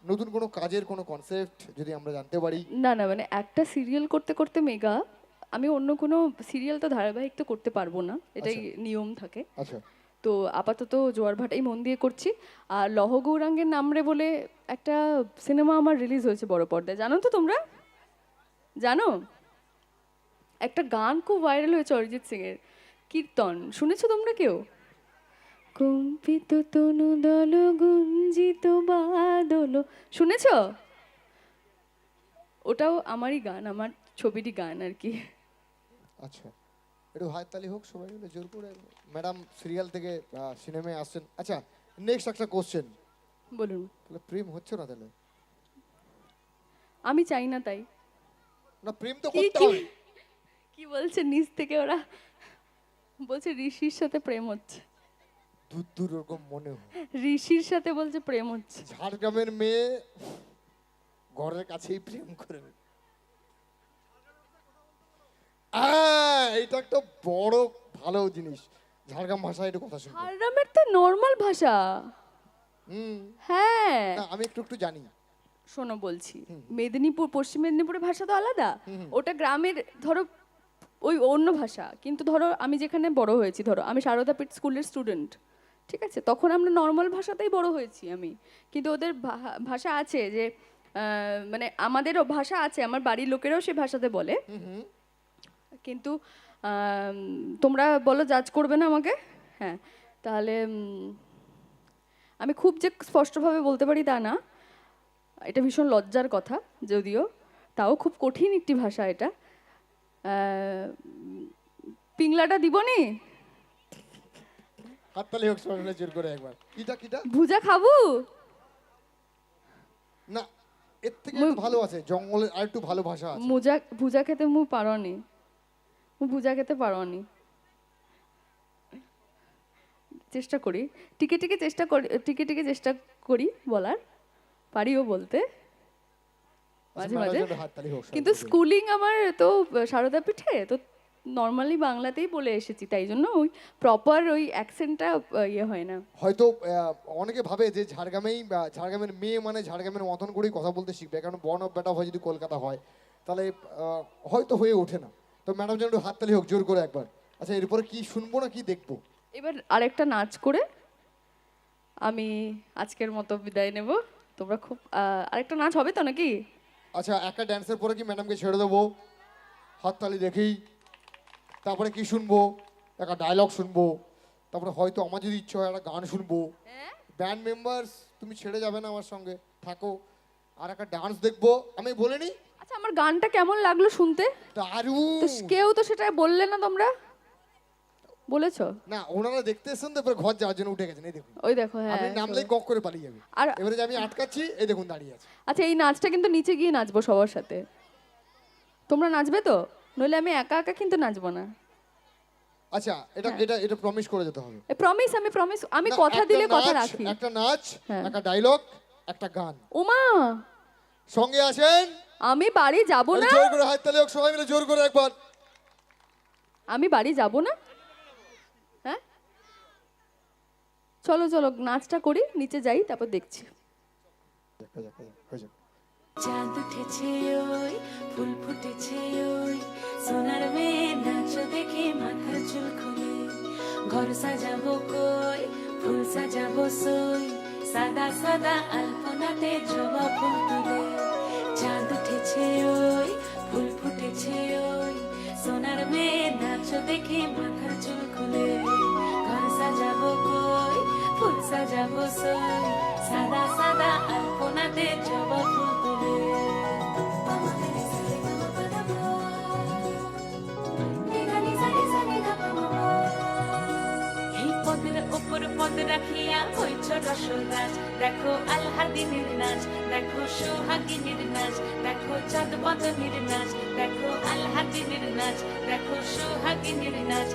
নতুন কোনো কাজের কোনো কনসেপ্ট যদি আমরা জানতে পারি? না না, মানে একটা সিরিয়াল করতে করতে মেগা, আমি অন্য কোনো সিরিয়াল তো ধারাবাহিক তো করতে পারবো না, এটাই নিয়ম থাকে। আচ্ছা তো আপাতত জোয়ার ভাটাই মন দিয়ে করছি। আর লহ গৌরাঙ্গের নামরে বলে একটা সিনেমা আমার রিলিজ হয়েছে বড় পর্দায়, জানো তো তোমরা? জানো? একটা গান খুব ভাইরাল হয়েছে অরিজিৎ সিং এর, কীর্তন, শুনেছো তোমরা কেউ? কম্পিত তনু দল গুঞ্জিত বাদল, শুনেছো? ওটাও আমারই গান, আমার ছবিরই গান আর কি। আচ্ছা একটু হাততালি হোক সবাই মিলে জোর করে। ম্যাডাম সিরিয়াল থেকে সিনেমায় আসছেন। আচ্ছা নেক্সট একটা কোশ্চেন, বলুন। তাহলে প্রেম হচ্ছে না তাহলে? আমি চাই না তাই। না প্রেম তো কি করতে কি হয়। কি বলছে নিচ থেকে ওরা? বলছে ঋষির সাথে প্রেম হচ্ছে। দূর দূর ওরকম মনে হয়। ঋষির সাথে বলছে প্রেম হচ্ছে। ঝাড়গ্রামের মেয়ে ঘরের কাছেই প্রেম করে। এটা একটা বড় ভালো জিনিস, ঝাড়গ্রাম ভাষায় একটু কথা শুনবো। ঝাড়গ্রামের তো নর্মাল ভাষা। হুম হ্যাঁ না আমি একটু একটু জানি। শোনো বলছি, মেদিনীপুর পশ্চিম মেদিনীপুরের ভাষা তো আলাদা, ওটা গ্রামের ধরো ওই অন্য ভাষা। কিন্তু ধরো আমি যেখানে বড় হয়েছি, ধরো আমি সারদাপীঠ স্কুলের স্টুডেন্ট, ঠিক আছে, তখন আমরা নর্মাল ভাষাতেই বড় হয়েছি আমি। কিন্তু ওদের ভাষা আছে যে মানে আমাদেরও ভাষা আছে, আমার বাড়ির লোকেরাও সে ভাষাতে বলে। কিন্তু তোমরা বলো জাজ করবে না আমাকে? হ্যাঁ তাহলে আমি খুব যে স্পষ্টভাবে বলতে পারি তা না, এটা ভীষণ লজ্জার কথা যদিও, তাও খুব কঠিন একটি ভাষা এটা। পিংলাটা দিবনি? হাততালি হোক সবাই মিলে জোর করে একবার। কিটা কিটা? ভুজা খাবো? না, এর থেকে একটু ভালো আছে, জঙ্গলের আর একটু ভালো ভাষা আছে। ভুজা খেতে মু পারনি, ভুজা খেতে পারনি। চেষ্টা করি, টিকে টিকে চেষ্টা করি বলার, পারিও বলতে মাঝে মাঝে। হাততালি হোক সবাই কিন্তু মিলে। স্কুলিং আমার তো সারদা পিঠে, তো নর্মালি বাংলাতেই বলে এসেছি, তাই জন্য ওই প্রপার ওই অ্যাকসেন্টটা ইয়ে হয় না। হয়তো অনেকে ভাবে যে ঝাড়গ্রামের মেয়ে মানে ঝাড়গ্রামের মতন করেই কথা বলতে শিখবে, কারণ বর্ন অফ বেটা হয় যদি কলকাতা হয়, তাহলে হয়তো হয়ে ওঠে না। তো ম্যাডাম যেন একটু হাততালি হোক জোর করে একবার। আচ্ছা, এরপরে কি শুনবো না কি দেখবো? এবার আরেকটা নাচ করে আমি আজকের মতো বিদায় নেব। তোমরা খুব আরেকটা নাচ হবে তো নাকি? আচ্ছা, একটা ড্যান্সের পরে কি ম্যাডামকে ছেড়ে দেবো হাততালি দেখেই? তারপরে কি শুনবো? একটা ডায়লগ শুনবো, তারপরে হয়তো আমার যদি ইচ্ছে হয় একটা গান শুনবো। ব্যান্ড মেম্বার্স তুমি ছেড়ে যাবে না আমার সঙ্গে, থাকো। আর একটা ডান্স দেখবো, আমি বলিনি? আচ্ছা, আমার গানটা কেমন লাগলো শুনতে? দারুণ। তো কেউ তো সেটা বললে না, তোমরা বলেছো? না, ওনারা দেখতে এসেছেন তো, এবার ঘর যাওয়ার জন্য উঠে গেছেন, এই দেখুন। ওই দেখো, হ্যাঁ। আপনি নামলেই কক করে পালিয়ে যাবে। আর এবারে যে আমি আটকাচ্ছি, এই দেখুন দাঁড়িয়ে আছে। আচ্ছা, এই নাচটা কিন্তু নিচে গিয়ে নাচবো সবার সাথে। তোমরা নাচবে তো? নইলে আমি একা একা কিন্তু নাচবো না। আচ্ছা, এটা এটা এটা প্রমিস করে যেতে হবে। প্রমিস, আমি না, কথা একটা দিলে কথা নাচ, রাখি। একটা নাচ, হ্যাঁ। একটা ডায়লগ, একটা গান। ওমা, সঙ্গে আছেন? আমি বাড়ি যাব না। জোর করে হাততালি হোক সবাই মিলে জোর করে একবার। আমি বাড়ি যাব না। হ্যাঁ, চলো চলো নাচটা করি, নিচে যাই, তারপর দেখছি। হয়ে যাবে। চাঁদ উঠেছে ওই, ফুল ফুটেছে ওই, সোনার মেয়ে নাচ দেখে মাথার চুল খুলে। ঘর সাজাবো কই, ফুল সাজাবো সই, সাদা সাদা আলপনাতে জবা ফুল তুলে। চাঁদ উঠেছে ওই, ফুল ফুটেছে ওই, সোনার মেয়ে নাচ দেখে মাথার চুল খুলে। ঘর সাজাবো কই, ফুল সাজাবো সই, সাদা সাদা আলপনাতে জবা ফুল তুলে। এই পদের ওপর পদ রাখিয়া হইছ রসরাজ, দেখো আল্লাদিনের নাচ, দেখো সোহাগিনীর নাচ, দেখো চাঁদ বদনের নাচ, দেখো আল্লাদিনের নাচ, দেখো সোহাগিনীর নাচ।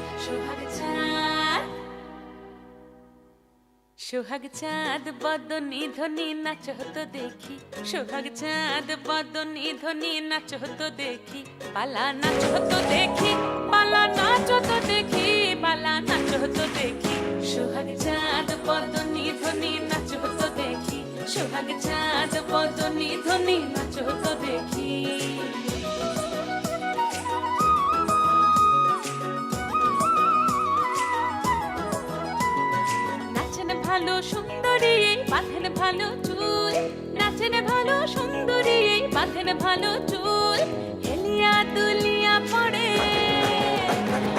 সোহাগ চাঁদ বদনি ধ্বনি নাচ হতো দেখি, সোহাগ চাঁদ বদনি ধ্বনি নাচ হতো দেখি, পালা নাচ হতো দেখি, পালা নাচ হতো দেখি, পালা নাচ হতো দেখি। সোহাগ চাঁদ বদনি ধ্বনি নাচ হতো দেখি, সোহাগ চাঁদ বদনি ধ্বনি নাচ হতো দেখি। ভালো সুন্দরী বাঁধেন ভালো চুল, নাচেন ভালো সুন্দরী বাঁধেন ভালো চুল, হেলিয়া দুলিয়া পড়ে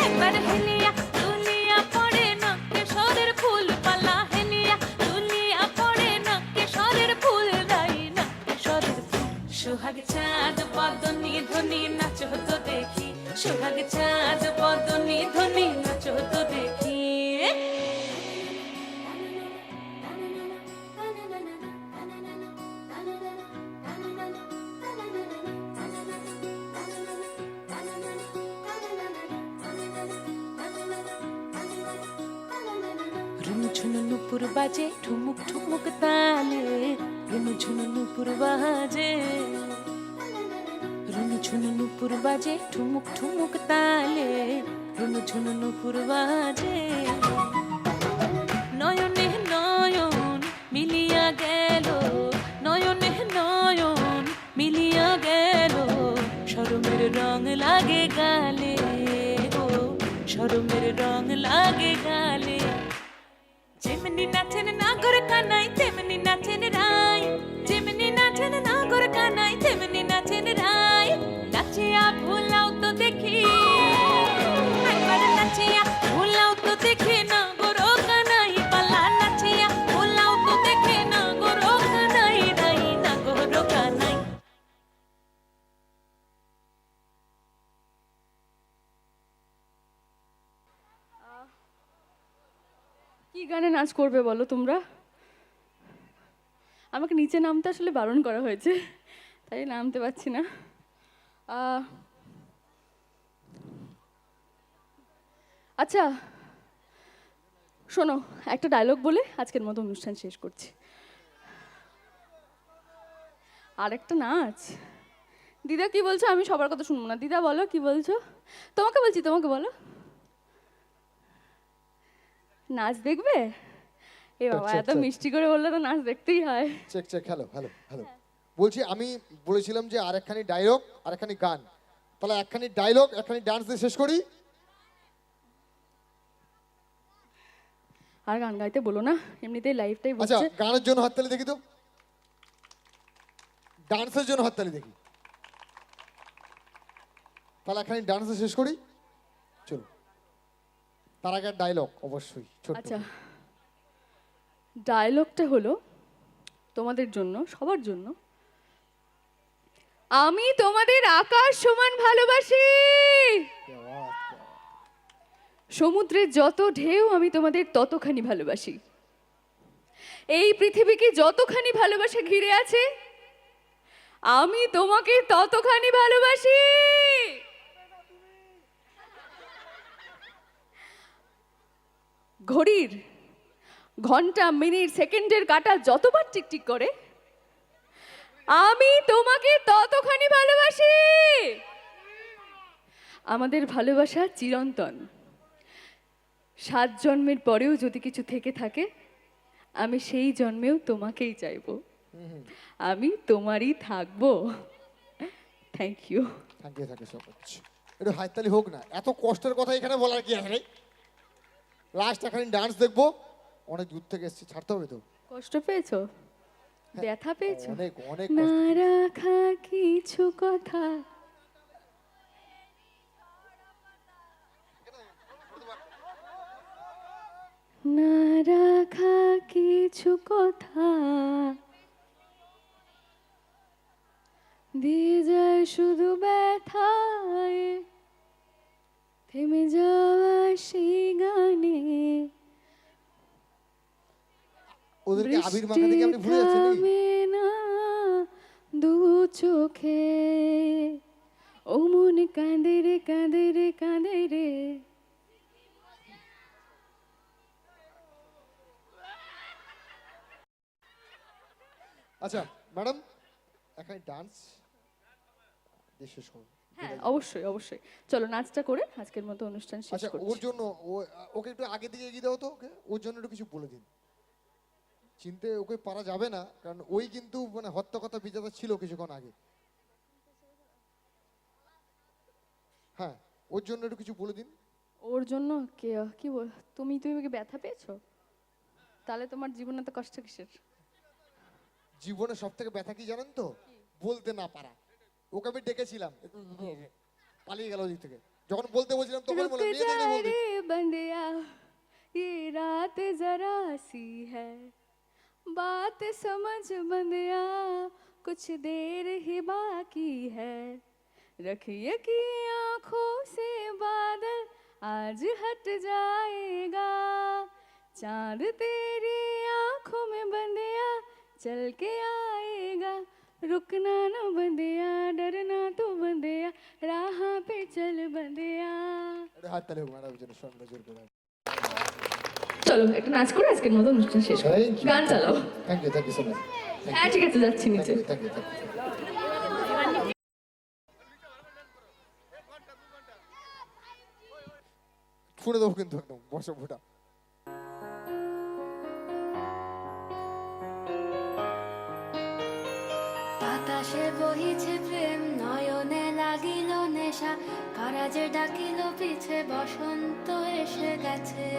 একবার, হেলিয়া দুলিয়া পড়ে নকেশ্বরের ফুল পালা, হেলিয়া দুলিয়া পড়ে নকেশ্বরের ফুল দাই নকেশ্বরের ফুল। সোহাগ চাঁদ বদনি ধ্বনি নাচ হতো দেখি, সোহাগ চাঁদ বদনি ধ্বনি নাচ হতো দেখি। রুনু ঝুনু নুপুর বাজে ঠুমুক ঠুমুক তালে, রুনু ঝুনু নুপুর বাজে, রুনু ঝুনু নুপুর বাজে ঠুমুক ঠুমুক তালে, রুনু ঝুনু নুপুর বাজে। নয়নে নয়ন মিলিয়া গেল, নয়নে নয়ন মিলিয়া গেল, শরমের রং লাগে গালে, ও শরমের রং লাগে গালে। যেমনি নাচেন নাগর কানাই তেমনি নাচেন রাই, যেমনি নাচেন নাগর কানাই তেমনি নাচেন রাই, নাচিয়া ভোলাও তো দেখি, একবার নাচিয়া ভোলাও তো দেখি নাগর কানাই পালা, নাচিয়া ভোলাও তো দেখি নাগর কানাই রাই, নাগর কানাই। কি গানে নাচ করবে বলো তোমরা? আমাকে নিচে নামতে আসলে বারণ করা হয়েছে, তাই নামতে পারছি না। আচ্ছা শোনো, একটা ডায়লগ বলে আজকের মতো অনুষ্ঠান শেষ করছি। আর একটা নাচ। দিদা কি বলছো? আমি সবার কথা শুনবো না। দিদা বলো কি বলছো? তোমাকে বলছি, তোমাকে বলো। নাচ দেখবে? এ বাবা, চেক, এত চেক। মিষ্টি করে বললে তো নাচ দেখতেই হয়। Check check, hello hello hello. বলছি আমি বলেছিলাম যে আর একখানি ডায়লগ আর একখানি গান, তাহলে একখানি ডায়লগ একখানি ডান্স দিয়ে শেষ করি। আর গান গাইতে বলো না, এমনিতেই লাইফটাই আচ্ছা, বলছে। গানের জন্য হাততালি দেখি তো, ডান্সের জন্য হাততালি দেখি। তাহলে একখানি ডান্স দিয়ে শেষ করি, চলো। তার আগে ডায়লগ অবশ্যই ছোট। আচ্ছা, ডায়লগটা হলো তোমাদের জন্য, সবার জন্য। আমি তোমাদের আকাশ সমান ভালোবাসি, সমুদ্রের যত ঢেউ আমি তোমাদের ততখানি ভালোবাসি, এই পৃথিবীকে যতখানি ভালোবাসা ঘিরে আছে আমি তোমাকে ততখানি ভালোবাসি। ঘড়ির ঘন্টা, মিনিট, সেকেন্ডের কাঁটা যতবার টিকটিক করে আমি তোমাকে ততখানি ভালোবাসি। আমাদের ভালোবাসা চিরন্তন। 7 জন্মের পরেও যদি কিছু থেকে থাকে আমি সেই জন্মেও তোমাকেই চাইবো, আমি তোমারই থাকবো। Thank you. Thank you so much. একটু হাততালি হোক না, এত কষ্টের কথা এখানে বলার কি আছে? লাস্ট এখানে ডান্স দেখবো, অনেক দূর থেকে এসেছি, ছাড়তে হবে তো। কষ্ট পেয়েছো? ব্যথা পেয়েছো? অনেক অনেক না কষ্ট। রাখা কিছু কথা, না রাখা কিছু কথা দিয়ে যায় শুধু ব্যথায়, থেমে যাওয়া সেই গানে ওদেরকে আবির মাখা থেকে আপনি ভুলে যাচ্ছেন নাকি? থামে না দু চোখে, ও মন কাঁদে রে কাঁদে রে কাঁদে রে। আচ্ছা ম্যাডাম, এখানে ডান্স দিয়ে শেষ করুন। হ্যাঁ অবশ্যই অবশ্যই, চলো নাচটা করে আজকের মতো অনুষ্ঠান শেষ আচ্ছা, করছি। ওর জন্য ওকে একটু আগে দিকে এগিয়ে দাও তো, ওকে ওর জন্য একটু কিছু বলে দিন। চিনতে ওকে পারা যাবে না, কারণ ওই কিন্তু মানে হত্যা বিজেতা ছিল কিছুক্ষণ আগে। হ্যাঁ, ওর জন্য একটু কিছু বলে দিন। ওর জন্য কে কি বল, তুমি কি ব্যথা পেয়েছো? তাহলে তোমার জীবনে তো কষ্ট কিসের? জীবনে সব থেকে ব্যথা কি জানেন তো? বলতে না পারা। ওকে আমি ডেকেছিলাম, পালিয়ে গেল ওদিক থেকে। যখন বলতে বলছিলাম তখন रुक বলে মেয়ে जा দেখলে বলতে। रे बंदिया, ये रात जरा सी है, बात समझ बंदिया, कुछ देर ही बाकी है, रखिए कि आंखों से बादल आज हट जाएगा, चांद तेरी आंखों में बंदिया चल के आएगा, रुकना न बंदिया, डरना तो बंदिया, राह पे चल बंदिया। একটু হাত তালি হোক ম্যাডাম জন্য, সঙ্গে জোর করে। চলো একটা নাচ করে আজকের মতো অনুষ্ঠান শেষ করি। Thank you. গান চালাও। Thank you so much. হ্যাঁ ঠিক আছে, যাচ্ছি নিচে। Thank you. শুনে দেবো কিন্তু একদম, বসো ফোটা। বাতাসে বহিছে প্রেম, নয়নে লাগিল নেশা, কারাজে ডাকিল পিছে, বসন্ত এসে গেছে।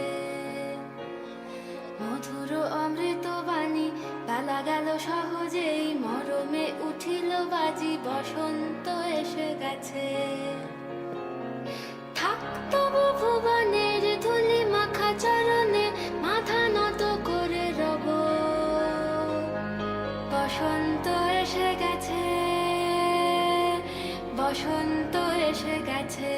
মধুর অমৃত বাণী, বেলা গেল সহজেই, মরমে উঠিল বাজি, বসন্ত এসে গেছে। থাক তবু ভুবনের ধুলি মাখা চরণে, মাথা নত করে রব, বসন্ত এসে গেছে, বসন্ত এসে গেছে।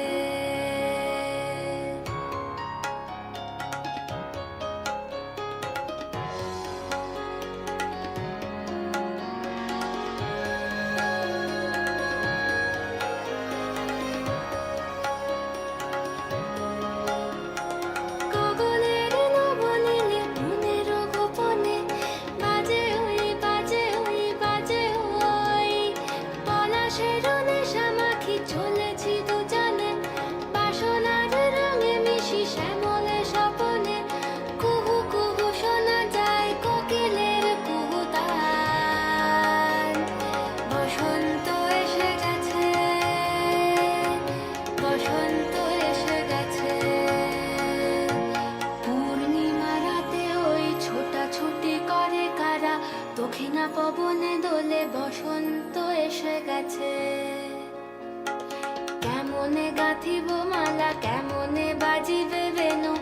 গাঁথিব মালা কেমনে বাজিবে বেনু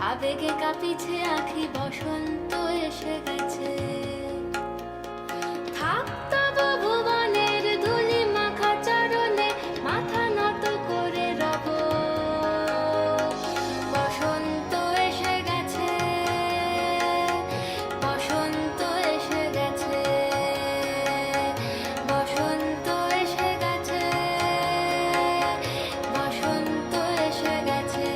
আবেগে কাঁপিছে আখি বসন্ত এসে গেছে থাক তবু ভুবনের ধুলি মাখা চরণে মাথা নত করে রব বসন্ত এসে গেছে বসন্ত এসে গেছে বসন্ত এসে গেছে বসন্ত এসে গেছে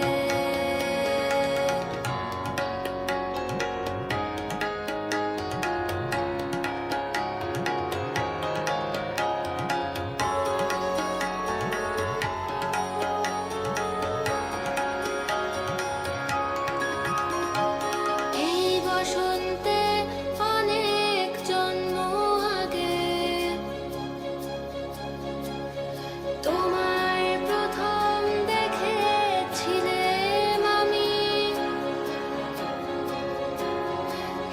এই বসন্তে অনেক জন্ম আগে তোমায় প্রথম দেখেছিলাম আমি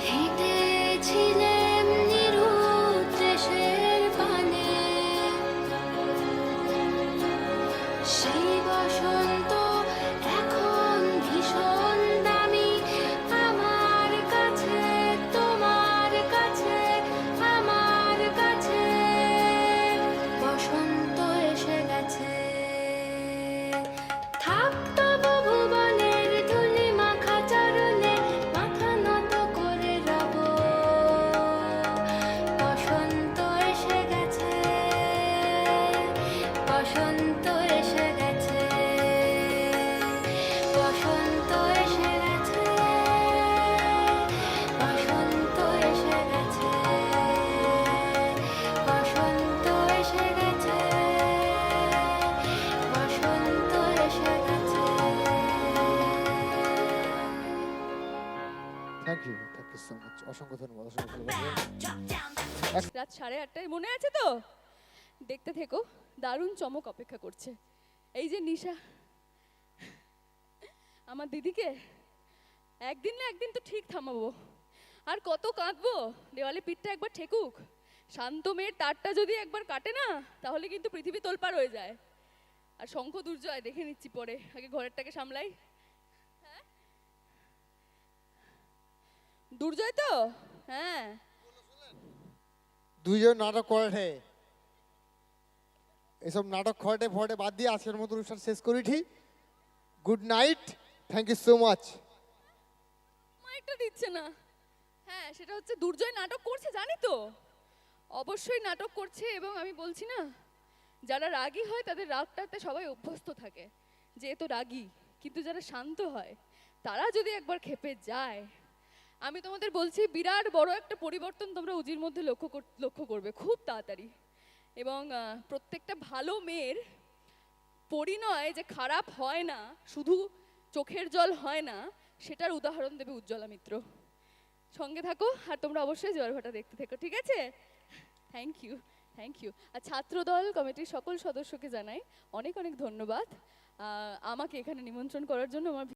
হেঁটেছিলাম নিরুৎ দেশের পানে সেই বসন্ত এখন ভীষণ দামি আমার কাছে তোমার কাছে আমার কাছে বসন্ত এসে গেছে থাক তবু ভুবনের ধুলি মাখা চরণে মাথা নত করে রব বসন্ত এসে গেছে বসন্ত এসে গেছে বসন্ত এসে গেছে বসন্ত এসে গেছে বসন্ত এসে গেছে বসন্ত এসে গেছে থ্যাংক ইউ সো মাচ, অসংখ্য ধন্যবাদ, অসংখ্য ধন্যবাদ। রাত 8:30 মনে আছে তো? দেখতে থেকো, দারুণ চমক অপেক্ষা করছে। এই যে নিশা আমার দিদিকে একদিন না একদিন তো ঠিক থামাবো। আর কত কাঁদবো, দেওয়ালে পিঠটা একবার ঠেকুক। শান্ত মেয়ের তারটা যদি একবার কাটে না, তাহলে কিন্তু পৃথিবী তোলপাড় হয়ে যায়। আর শঙ্খ দুর্জয় দেখে নিচ্ছি পরে, আগে ঘরেরটাকে সামলাই। হ্যাঁ দুর্জয় তো, হ্যাঁ দুইজন নাটক করে এসব নাটক খটে ফটে বাদ দিয়ে আজকের মতো অনুষ্ঠান শেষ করি ঠিক। Good night, thank you so much. মাইকটা দিচ্ছে না। হ্যাঁ সেটা হচ্ছে দুর্জয় নাটক করছে জানি তো, অবশ্যই নাটক করছে। এবং আমি বলছি না, যারা রাগী হয় তাদের রাগটাতে সবাই অভ্যস্ত থাকে, যেহেতু রাগী। কিন্তু যারা শান্ত হয় তারা যদি একবার ক্ষেপে যায়, আমি তোমাদের বলছি বিরাট বড় একটা পরিবর্তন তোমরা উজির মধ্যে লক্ষ্য করবে খুব তাড়াতাড়ি। এবং প্রত্যেকটা ভালো মেয়ের পরিণয় যে খারাপ হয় না, শুধু চোখের জল হয় না, সেটার উদাহরণ দেবে উজ্জ্বলা মিত্র। সঙ্গে থাকো আর তোমরা অবশ্যই জোয়ার ভাটা দেখতে থেকো, ঠিক আছে? Thank you, thank you. আর ছাত্রদল কমিটির সকল সদস্যকে জানাই অনেক অনেক ধন্যবাদ আমাকে এখানে নিমন্ত্রণ করার জন্য। আমার